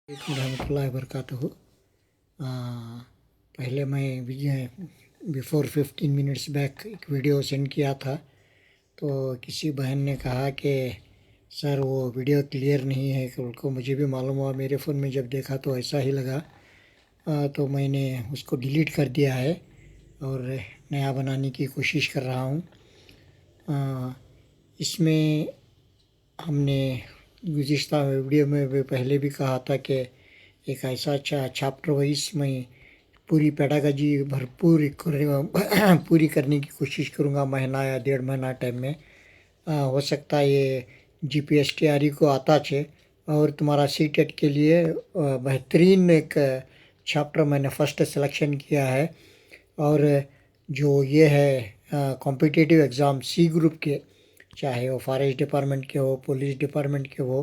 रहमतुल्लाहि वबरकातुहू। पहले मैं बिफोर 15 मिनट्स बैक एक वीडियो सेंड किया था, तो किसी बहन ने कहा कि सर वो वीडियो क्लियर नहीं है। उनको मुझे भी मालूम हुआ, मेरे फ़ोन में जब देखा तो ऐसा ही लगा। तो मैंने उसको डिलीट कर दिया है और नया बनाने की कोशिश कर रहा हूँ। इसमें हमने गुज़िश्ता वीडियो में भी पहले भी कहा था कि एक ऐसा चैप्टर वाइज मैं पूरी पेडागॉजी भरपूर पूरी करने की कोशिश करूँगा महीना या 1.5 महीना टाइम में। हो सकता है ये GPSTRE को आता छे और तुम्हारा CTET के लिए बेहतरीन एक चैप्टर मैंने फ़र्स्ट सिलेक्शन किया है। और जो ये है कॉम्पिटिटिव एग्ज़ाम C ग्रुप के, चाहे वो फॉरेस्ट डिपार्टमेंट के हो, पुलिस डिपार्टमेंट के हो,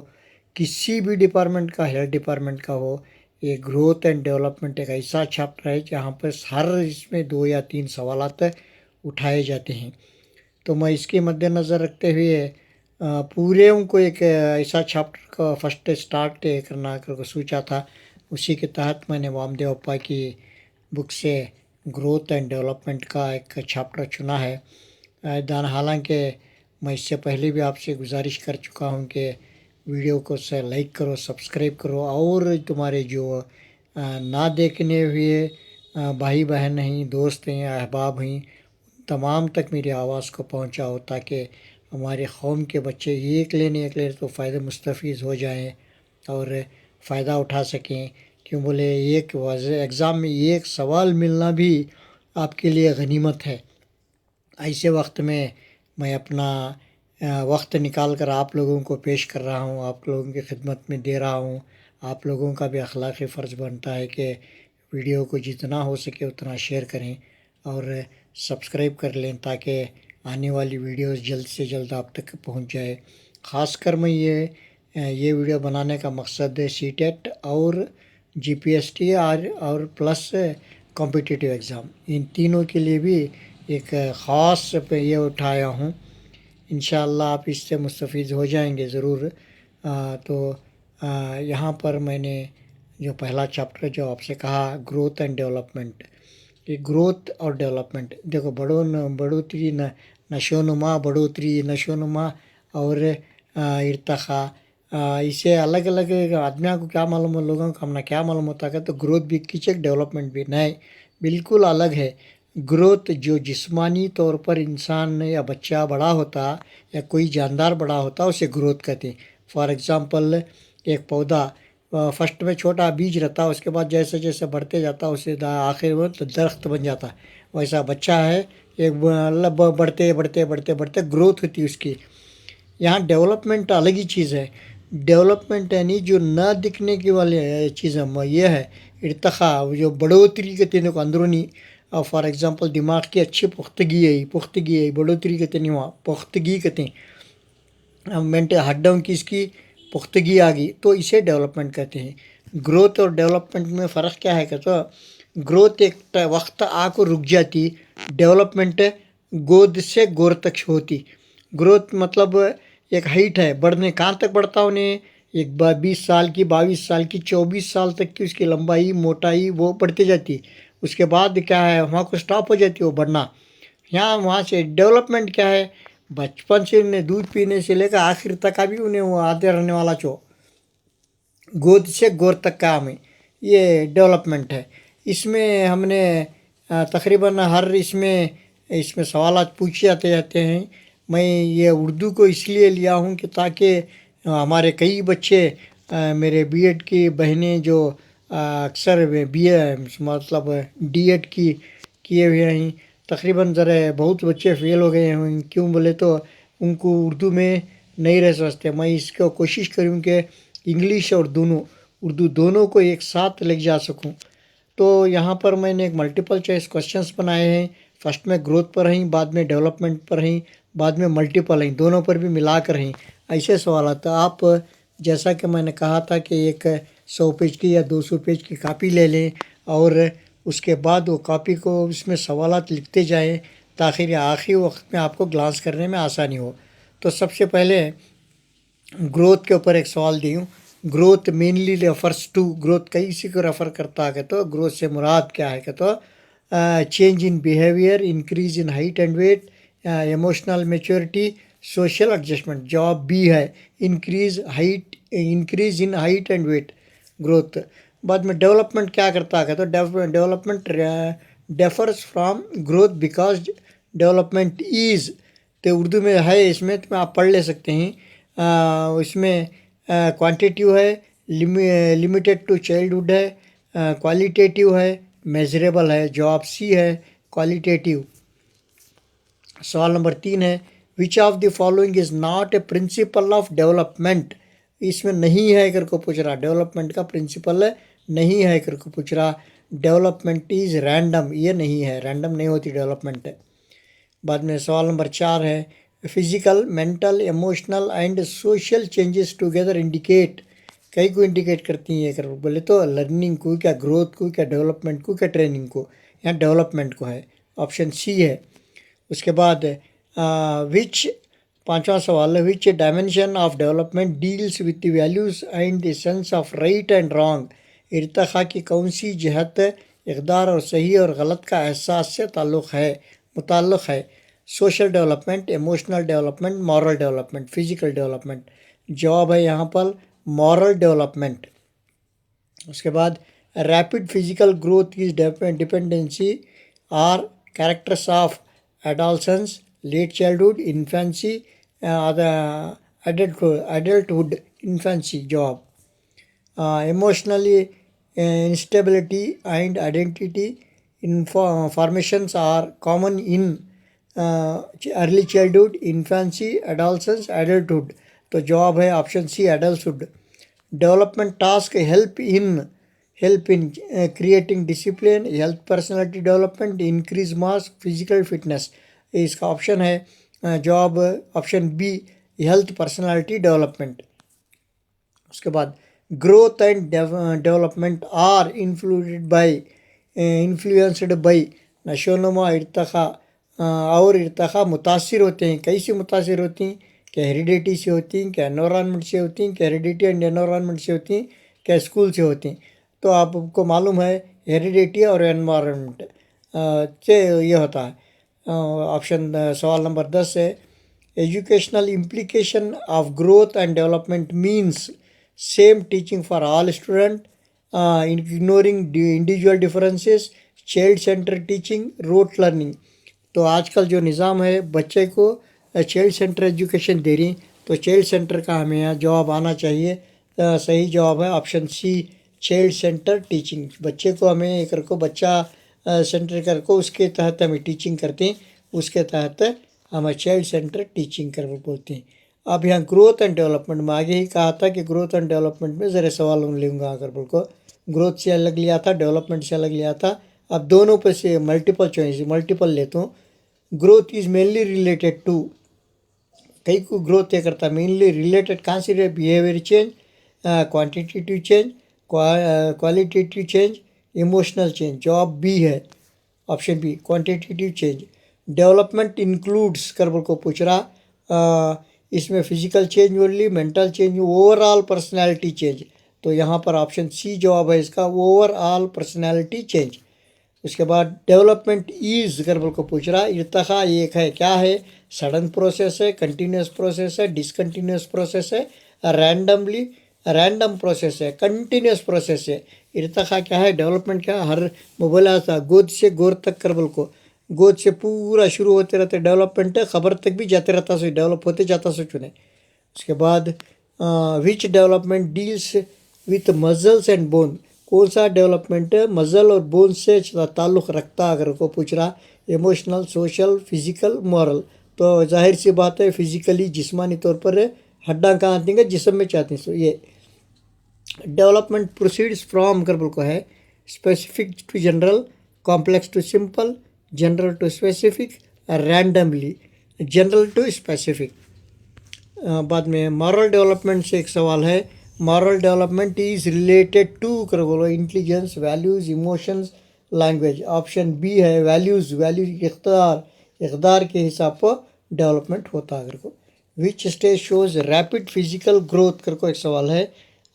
किसी भी डिपार्टमेंट का, हेल्थ डिपार्टमेंट का हो, ये ग्रोथ एंड डेवलपमेंट एक ऐसा चैप्टर है जहाँ पर हर इसमें 2 या 3 सवालात उठाए जाते हैं। तो मैं इसके मद्देनज़र रखते हुए पूरे उनको एक ऐसा चैप्टर का फर्स्ट स्टार्ट करना कर सोचा था। उसी के तहत मैंने वामदेव अप्पा की बुक से ग्रोथ एंड डेवलपमेंट का एक चैप्टर चुना है। हालांकि मैं इससे पहले भी आपसे गुजारिश कर चुका हूं कि वीडियो को से लाइक करो, सब्सक्राइब करो और तुम्हारे जो ना देखने हुए भाई बहन हैं, दोस्त हैं, अहबाब हैं, तमाम तक मेरी आवाज़ को पहुंचाओ ताकि हमारे कौम के बच्चे एक लेने तो फ़ायदे मुस्तफ़ीज़ हो जाएं और फ़ायदा उठा सकें। क्यों बोले, एक एग्ज़ाम में एक सवाल मिलना भी आपके लिए गनीमत है। ऐसे वक्त में मैं अपना वक्त निकाल कर आप लोगों को पेश कर रहा हूँ, आप लोगों की खिदमत में दे रहा हूँ। आप लोगों का भी अखलाक़ी फ़र्ज़ बनता है कि वीडियो को जितना हो सके उतना शेयर करें और सब्सक्राइब कर लें ताकि आने वाली वीडियोस जल्द से जल्द आप तक पहुंच जाए। ख़ासकर मैं ये वीडियो बनाने का मकसद है CTET और GPSTRE और प्लस कॉम्पिटिटिव एग्ज़ाम, इन तीनों के लिए भी एक ख़ास पे ये उठाया हूँ। इंशाअल्लाह आप इससे मुस्तफ़ीज़ हो जाएंगे ज़रूर। तो यहाँ पर मैंने जो पहला चैप्टर जो आपसे कहा, ग्रोथ एंड डेवलपमेंट, ये ग्रोथ और डेवलपमेंट देखो, बढ़ोतरी नशोनुमा, बढ़ोतरी नशोनुमा और इर्तखा, इसे अलग अलग आदमियों को क्या मालूम, लोगों को हमने क्या मालूम होता है। तो ग्रोथ भी किचक, डेवलपमेंट भी नहीं, बिल्कुल अलग है। ग्रोथ जो जिस्मानी तौर पर इंसान या बच्चा बड़ा होता या कोई जानदार बड़ा होता उसे ग्रोथ कहते हैं। फॉर एग्ज़ाम्पल, एक पौधा फर्स्ट में छोटा बीज रहता, उसके बाद जैसे जैसे बढ़ते जाता उसे आखिर में तो दरख्त बन जाता। वैसा बच्चा है, एक बढ़ते बढ़ते बढ़ते बढ़ते ग्रोथ होती है उसकी। यहाँ डेवलपमेंट अलग ही चीज़ है। डेवलपमेंट यानी जो न दिखने की वाली चीज़ है, ये है इर्तखा, जो बढ़ोतरी कहते हैं अंदरूनी। फॉर एग्ज़ाम्पल, दिमाग की अच्छी पुख्तगी है, बढ़ोतरी कहते नहीं, वहाँ पुख्तगी कहते हैं। मेंटल हड्डों की इसकी पुख्तगी आ गई तो इसे डेवलपमेंट कहते हैं। ग्रोथ और डेवलपमेंट में फ़र्क क्या है कहते हो, ग्रोथ एक वक्त आको रुक जाती, डेवलपमेंट गोद से गोर तक होती। ग्रोथ मतलब एक हाइट है, बढ़ने कहाँ तक बढ़ता उन्हें, एक 20 साल की, 22 साल की, 24 साल तक की उसकी लंबाई मोटाई वो बढ़ती जाती। उसके बाद क्या है, वहाँ को स्टॉप हो जाती है वो बढ़ना। यहाँ वहाँ से डेवलपमेंट क्या है, बचपन से उन्हें दूध पीने से लेकर आखिर तक अभी उन्हें वो आते रहने वाला जो गोद से गोर तक का हमें ये डेवलपमेंट है। इसमें हमने तकरीबन हर इसमें सवालात पूछे जाते हैं। मैं ये उर्दू को इसलिए लिया हूँ कि ताकि हमारे कई बच्चे, मेरे BEd की बहनें जो अक्सर मतलब D.Ed की किए हुए हैं, तकरीबन ज़रा बहुत बच्चे फेल हो गए हैं। क्यों बोले तो उनको उर्दू में नहीं रह सकते। मैं इसको कोशिश करूँ कि इंग्लिश और उर्दू दोनों को एक साथ ले जा सकूं। तो यहाँ पर मैंने एक मल्टीपल चॉइस क्वेश्चंस बनाए हैं। फर्स्ट में ग्रोथ पर हैं, बाद में डेवलपमेंट पर हैं, बाद में मल्टीपल हैं, दोनों पर भी मिलाकर हैं। ऐसे सवाल तो आप, जैसा कि मैंने कहा था कि एक 100 पेज की या 200 पेज की कापी ले लें और उसके बाद वो कापी को उसमें सवालात लिखते जाएं ताकि आखिरी वक्त में आपको ग्लांस करने में आसानी हो। तो सबसे पहले ग्रोथ के ऊपर एक सवाल दी हूँ। Growth mainly refers to, growth कई इसी को रेफर करता है तो ग्रोथ से मुराद क्या है तो change in behaviour, increase in height and weight, emotional maturity, social adjustment. जवाब बी है, increase in height and weight, growth. बाद में डेवलपमेंट क्या करता है तो development differs from growth because development is, तो उर्दू में है इसमें तो आप पढ़ ले सकते हैं। इसमें क्वांटिटिव है, लिमिटेड टू चाइल्डहुड है, क्वालिटेटिव है, मेजरेबल है। जवाब सी है, क्वालिटेटिव। सवाल नंबर 3 है, which of the following is not a principle of development. इसमें नहीं है करके पूछ रहा, डेवलपमेंट का प्रिंसिपल नहीं है करके पूछ रहा। डेवलपमेंट इज रैंडम, ये नहीं है, रैंडम नहीं होती डेवलपमेंट। बाद में सवाल नंबर 4 है, physical, mental, emotional and social changes together indicate, कई को इंडिकेट करती हैं कर बोले तो लर्निंग को, क्या ग्रोथ को, क्या डेवलपमेंट को, क्या ट्रेनिंग को, यहाँ डेवलपमेंट को है, ऑप्शन सी है। उसके बाद विच, पांचवा सवाल है, which dimension of development deals with the values and the sense of right and wrong. इर्तिखा की कौन सी जहत इक़दार और सही और गलत का एहसास से मुताल्लुक़ है। Social development, emotional development, moral development, physical development. जवाब है यहाँ पर मॉरल डेवलपमेंट। उसके बाद rapid physical growth is dependency are characters of adolescence, late childhood, infancy, adulthood, infancy। जवाब emotionally instability and identity formations are common in early childhood, infancy, adolescence, adulthood। तो जवाब है option c, adulthood। Development task help in creating discipline, health, personality development, increase mass, physical fitness. इसका option है जवाब option b, health, personality development. उसके बाद growth and development are influenced by नशोनुमा, इर्तिखा और इर्तिखा मुतासिर होते हैं। कैसे मुतासिर होती हैं? क्या हेरिडिटी से होती हैं, क्या एनवायरनमेंट से होती हैं, क्या हेरिडिटी एंड एनवायरनमेंट से होती हैं, क्या स्कूल से होती हैं। तो आपको मालूम है हेरिडिटी और एनवायरनमेंट से ये होता है। ऑप्शन सवाल नंबर 10 है, educational implication of growth and development means same teaching for all student, ignoring individual differences, child center teaching, rote learning. तो आजकल जो निज़ाम है बच्चे को चाइल्ड सेंटर एजुकेशन दे रही, तो चाइल्ड सेंटर का हमें यहाँ जवाब आना चाहिए। सही जवाब है option C, child center teaching. बच्चे को हमें एक को बच्चा सेंटर कर को उसके तहत हमें टीचिंग करते हैं, उसके तहत हम चाइल्ड सेंटर टीचिंग कर बोलते हैं। अब यहाँ ग्रोथ एंड डेवलपमेंट में आगे ही कहा था कि ग्रोथ एंड डेवलपमेंट में ज़रा सवाल लूँगा अगर बोल को, ग्रोथ से अलग लिया था, डेवलपमेंट से अलग लिया था। अब दोनों पर से मल्टीपल चॉइस, मल्टीपल लेता हूँ। Growth is mainly related to, कई को ग्रोथ ये करता है मेनली रिलेटेड कहाँ से रहे, behaviour change, quantitative change, qualitative change, emotional change. जवाब बी है option B, quantitative change. Development includes कर बोल को पूछ रहा, इसमें physical change only, mental change, overall personality change. तो यहाँ पर ऑप्शन सी जवाब है इसका, ओवरऑल पर्सनैलिटी चेंज। उसके बाद डेवलपमेंट ईज कर बोल को पूछ रहा, इर्तिखा एक है, क्या है, सडन प्रोसेस है, कंटिन्यूस प्रोसेस है, डिसकंटिन्यूस प्रोसेस है, रैंडम प्रोसेस है, कंटिन्यूस प्रोसेस है। इर्तिखा क्या है, डेवलपमेंट क्या है, हर मोबाइल था गोद से गोर तक कर बोल को, गोद से पूरा शुरू होते रहते डेवलपमेंट है, खबर तक भी जाते रहता सो डेवलप होते जाता सो चुने। उसके बाद विच development deals with mussels and bone, कौन सा डेवलपमेंट मजल और बोन से ताल्लुक़ रखता अगर को पूछ रहा, इमोशनल, सोशल, फिजिकल, मॉरल। तो जाहिर सी बात है फिजिकली जिस्मानी तौर पर हड्डा कहाँ आती हैं, जिस्म में चाहती हैं। सो ये डेवलपमेंट प्रोसीड्स फ्रॉम कर बोल को है, specific to general, complex to simple, general to specific, randomly, general to specific. बाद में मॉरल डेवलपमेंट से एक सवाल है, moral development is related to कर बोलो intelligence, values, emotions, language. Option B है वैल्यूज़, इक़दार के हिसाब पर डेवलपमेंट होता है। अगर को which stage shows rapid physical growth कर को एक सवाल है,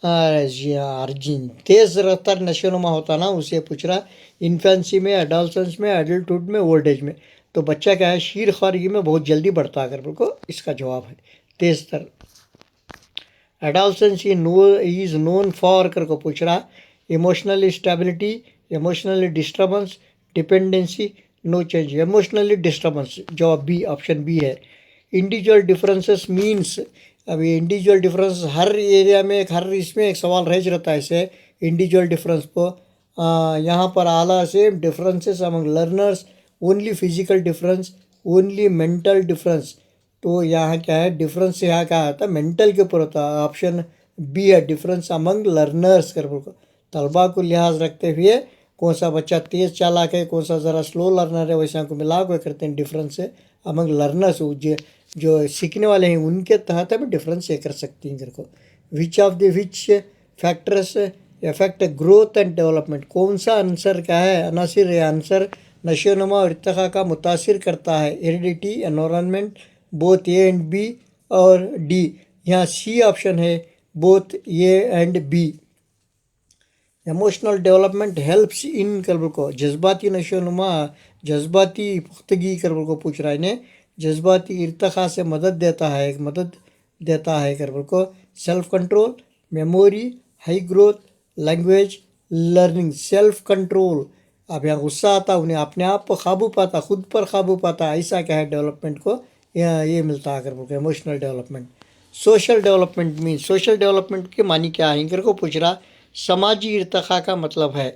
जी हाँ, अर्जिन तेज़ रफ्तार नशोनुमा होता ना, उसे पूछ रहा इन्फेंसी में, एडोलसेंस में, एडल्टहुड में, ओल्ड एज में। तो बच्चा क्या है, शीर खारगी में बहुत जल्दी बढ़ता है, अगर बिल्कुल इसका जवाब है तेज तर। एडोलसेंस इज नोन फॉर कर को पूछ रहा emotional stability, emotionally disturbance, dependency, no change. Emotionally disturbance, जवाब बी, ऑप्शन बी है। इंडिविजुअल डिफरेंसेस मीन्स, अभी इंडिविजुअल डिफरेंस हर एरिया में हर इसमें एक सवाल रह रहता है इसे इंडिविजुअल डिफरेंस को। यहाँ पर आला से differences among learners, only physical difference, only mental difference. तो यहाँ क्या है, डिफरेंस यहाँ क्या आता है, मेंटल के ऊपर होता है। ऑप्शन बी है, डिफरेंस अमंग लर्नर्स कर बोल। तलबा को लिहाज रखते हुए कौन सा बच्चा तेज़ चालाक है, कौन सा ज़रा स्लो लर्नर है, वैसा को मिला के करते हैं डिफरेंस है अमंग लर्नर्स। जो सीखने वाले हैं उनके तहत हम डिफरेंस ये कर सकती हैं घर को। Which of the which factors affect growth and development, कौन सा आंसर क्या है, अनासिर या आंसर नशोनुमा और इर्तिका का मुतासिर करता है। Heredity, environment, both a and b और डी। यहाँ सी ऑप्शन है, both a and b. Emotional development helps in करबल को, जज्बाती नशोनुमा, जज्बाती पुख्तगी करबल को पूछ रहा है इन्हें, जज्बाती इर्तिका से मदद देता है करबल को। Self control, memory, high growth, language, learning. Self control, अब यहाँ गुस्सा आता उन्हें अपने आप पर काबू पाता, खुद पर काबू पाता, ऐसा क्या है डेवलपमेंट को ये मिलता है करबल को, emotional development. Social development mean, social development के मानी क्या है इनकर को पूछ रहा। समाजी इर्तिका का मतलब है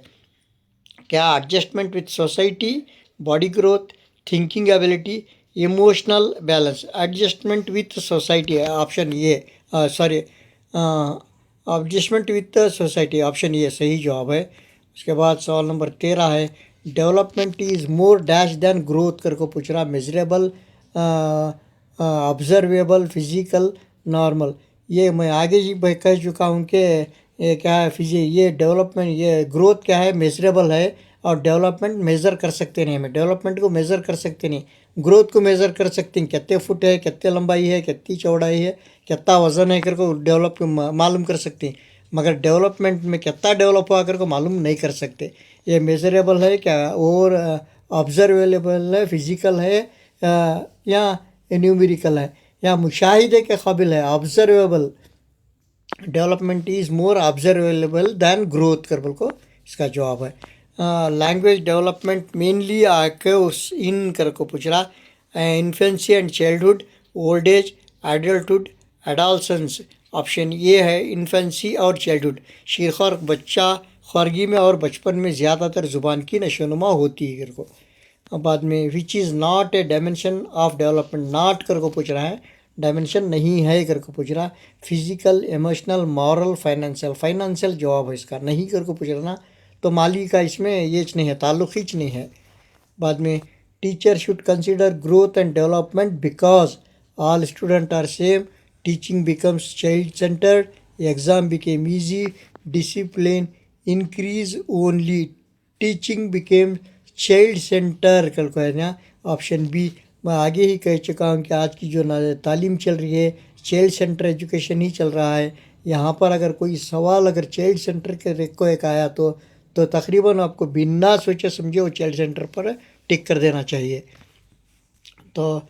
क्या, adjustment with society, body growth, thinking ability, emotional balance. Adjustment with society है ऑप्शन ये, sorry adjustment with society, option ये सही जवाब है। उसके बाद सवाल नंबर 13 है, development is more dash than growth करके पूछ रहा। Measurable, observable, physical, normal. ये मैं आगे ही कह चुका हूँ कि ये क्या है, ये डेवलपमेंट, ये ग्रोथ क्या है, मेजरेबल है, और डेवलपमेंट मेज़र कर सकते नहीं। हमें डेवलपमेंट को मेज़र कर सकते नहीं, ग्रोथ को मेज़र कर सकते हैं, कितने फुट है, कितने लंबाई है, कितनी चौड़ाई है, कितना वजन है करके डेवलप मालूम कर सकते हैं। मगर डेवलपमेंट में कितना डेवलप हुआ करके मालूम नहीं कर सकते। ये मेजरेबल है क्या, और ऑब्जर्वेबल है, फिजिकल है, या न्यूमेरिकल है, या मुशाहिदे के काबिल है। Observable, development is more observable than growth कर बोल को इसका जवाब है। लैंग्वेज डेवलपमेंट मेनली आके उस इन कर को पूछ रहा। Infancy and childhood, old age, adulthood, adolescence. Option ये है, इन्फेंसी और चाइल्डहुड। शीरखार बच्चा खारगी में और बचपन में ज़्यादातर ज़ुबान की नशोनुमा होती है कर को। अब बाद में which is not a dimension of development, not कर को पूछ रहा है, डायमेंशन नहीं है करके पूछ रहा। Physical, emotional, moral, financial. Financial जवाब है इसका, नहीं करके पूछ रहा ना, तो माली का इसमें ये नहीं है, ताल्लुक ही नहीं है। बाद में teacher should consider growth and development because all student are same, teaching becomes child centred, exam became easy, discipline increase only, teaching became child center कल को है ना, ऑप्शन बी। मैं आगे ही कह चुका हूँ कि आज की जो तालीम चल रही है, चाइल्ड सेंटर एजुकेशन ही चल रहा है। यहाँ पर अगर कोई सवाल अगर चाइल्ड सेंटर के को एक आया तो तकरीबन आपको बिना सोचे समझे वो चाइल्ड सेंटर पर टिक कर देना चाहिए। तो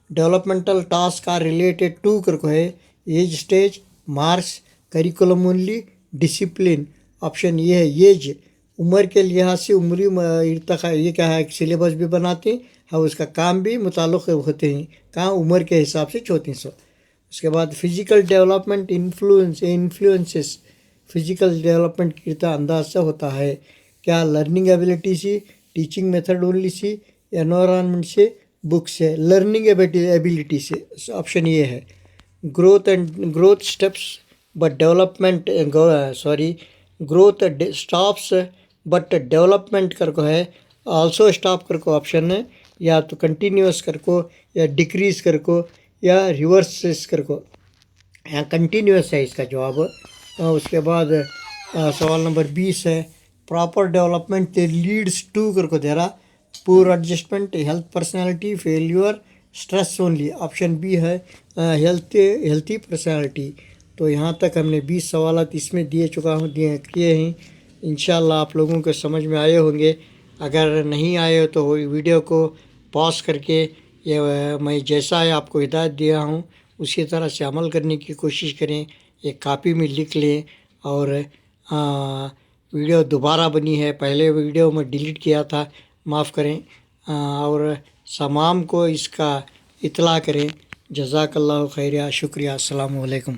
developmental task are related to कर को है, age stage, marks, curriculum only, discipline. Option ये है, एज, उम्र के लिहाज से उम्री इर्तिका, ये क्या है, सिलेबस भी बनाते हैं और उसका काम भी मुताल्लिक़ होते हैं, कहाँ उम्र के हिसाब से 3400। उसके बाद physical development influences, physical development कितना अंदाज से होता है क्या, लर्निंग एबिलिटी से, teaching method only say, environment से, बुक से। लर्निंग एबिलिटी से, ऑप्शन ये है। Growth steps but development, growth stops but development कर को है, आल्सो स्टॉप कर को ऑप्शन है, या तो कंटिन्यूस कर को, या डिक्रीज कर को, या रिवर्स कर को। यहाँ कंटिन्यूस है इसका जवाब। उसके बाद सवाल नंबर 20 है, प्रॉपर डेवलपमेंट लीड्स टू कर को दे रहा। Poor adjustment, health, personality, failure, stress only. Option B है, हेल्थी पर्सनालिटी। तो यहाँ तक हमने 20 सवालात इसमें दिए किए हैं। इंशाल्लाह आप लोगों को समझ में आए होंगे। अगर नहीं आए हो तो वीडियो को पॉज करके ये मैं जैसा है आपको हिदायत दिया हूँ उसी तरह से अमल करने की कोशिश करें। एक कापी में लिख लें। और वीडियो दोबारा बनी है, पहले वीडियो में डिलीट किया था, माफ़ करें। और तमाम को इसका इत्तला करें। जज़ाकल्लाहु खैरिया, शुक्रिया, अस्सलामु अलैकुम।